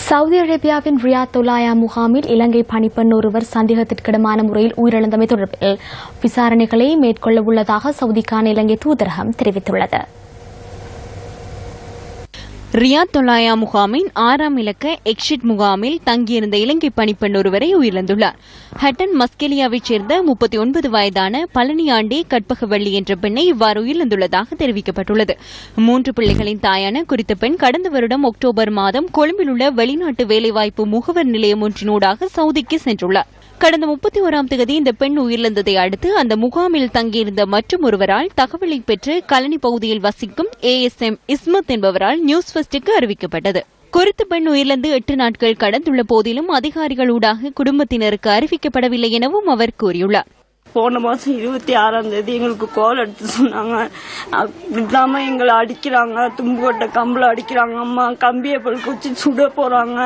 Saudi அரேபியாவின் Riyadh தொலாயா முகாமில் இலங்கை பணிப்பெண் ஒருவர் சந்தேகத்திற்கிடமான முறையில் உயிரிழந்தமை தொடர்பில் விசாரணைகளை மேற்கொள்ள உள்ளதாக சவுதிக்கான இலங்கை தூதரகம் தெரிவித்துள்ளது. ரியாத் தொலாயா முகாமின் 6ஆம் இலக்க எக்ஷிட் முகாமில் தங்கியிருந்த இலங்கை பணிப்பெண் ஒருவரை உயிரிழந்துள்ளார். ஹட்டன் மஸ்கெலியாவைச் சேர்ந்த 39 வயதான பழனியாண்டி கற்பகவள்ளி என்ற பெண்ணை இவ்வாறு உயிரிழந்துள்ளதாக தெரிவிக்கப்பட்டுள்ளது. 3 பிள்ளைகளின் தாயான குறித்த பெண் கடந்த வருடம் அக்டோபர் மாதம் கொழும்பில் உள்ள வெளிநாட்டு வேலைவாய்ப்பு முகவர் நிலையம் ஒன்றினூடாக சவுதிக்கு சென்றுள்ளார். கடந்த 31ஆம் தேதி இந்த பெண் உயிரிழந்ததை அடுத்து அந்த முகாமில் தங்கியிருந்த மற்றும் ஒருவரால் தகவலை பெற்று கலனி பகுதியில் வசிக்கும் ASM இஸ்மத் என்பவரால் நியூஸ் ஃபர்ஸ்டுக்கு அறிவிக்கப்பட்டது. குறித்த பெண் உயிரிழந்து 8 நாட்கள் கடந்துள்ள போதிலும் அதிகாரிகளூடாக குடும்பத்தினருக்கு அறிவிக்கப்படவில்லை எனவும் அவர் கூறியுள்ளார். போன மாசம் 26ஆம் தேதி எங்களுக்கு கால் எடுத்து சொன்னாங்க, இல்லாம எங்களை அடிக்கிறாங்க, தும்புக்கொட்டை கம்பளை அடிக்கிறாங்க, அம்மா கம்பியை பழுக்க வச்சு சுட போறாங்க.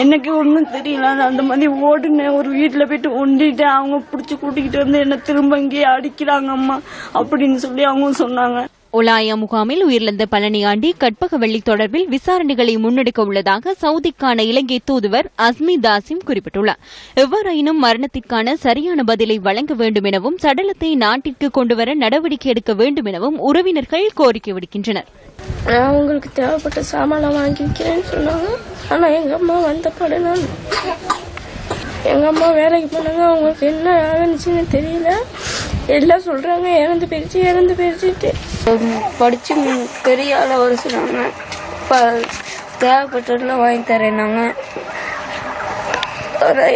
எனக்கு ஒன்றும் தெரியல. அந்த மாதிரி ஓடுனேன், ஒரு வீட்டில் போயிட்டு ஒண்டிட்டேன். அவங்க பிடிச்சி கூட்டிகிட்டு வந்து என்ன திரும்ப இங்கேயே அடிக்கிறாங்க அம்மா அப்படின்னு சொல்லி அவங்க சொன்னாங்க. ஒலாயா முகாமில் உயிரிழந்த பழனியாண்டி கற்பகவள்ளி தொடர்பில் விசாரணைகளை முன்னெடுக்க உள்ளதாக சவுதிக்கான இலங்கை தூதுவர் அஸ்மி தாசிம் குறிப்பிட்டுள்ளார். எவ்வாறாயினும் மரணத்திற்கான சரியான பதிலை வழங்க வேண்டும் எனவும் சடலத்தை நாட்டிற்கு கொண்டுவர நடவடிக்கை எடுக்க வேண்டும் எனவும் உறவினர்கள் கோரிக்கை விடுக்கின்றனர். அவங்களுக்கு தேவைப்பட்ட சாமான வாங்கி வைக்கிறேன்னு சொன்னாங்க. ஆனா எங்க அம்மா வந்தபடி எங்க அம்மா வேலைக்கு போனாங்க. அவங்களுக்கு என்ன ஆகுச்சுன்னு தெரியல. எல்லாம் சொல்றாங்க இறந்து போயிடுச்சுட்டு. படிச்சு பெரிய ஆள வர சொன்னாங்க. தேவைப்பட்டதெல்லாம் வாங்கி தரேனாங்க.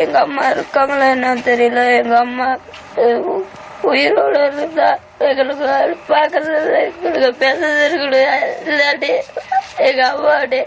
எங்க அம்மா இருக்காங்களா என்னன்னு தெரியல. எங்க அம்மா உயிரோட இருந்தா எங்களுக்கு பாக்குறது, எங்களுக்கு பேசுறது இல்லாட்டி எங்க அம்மாட்டே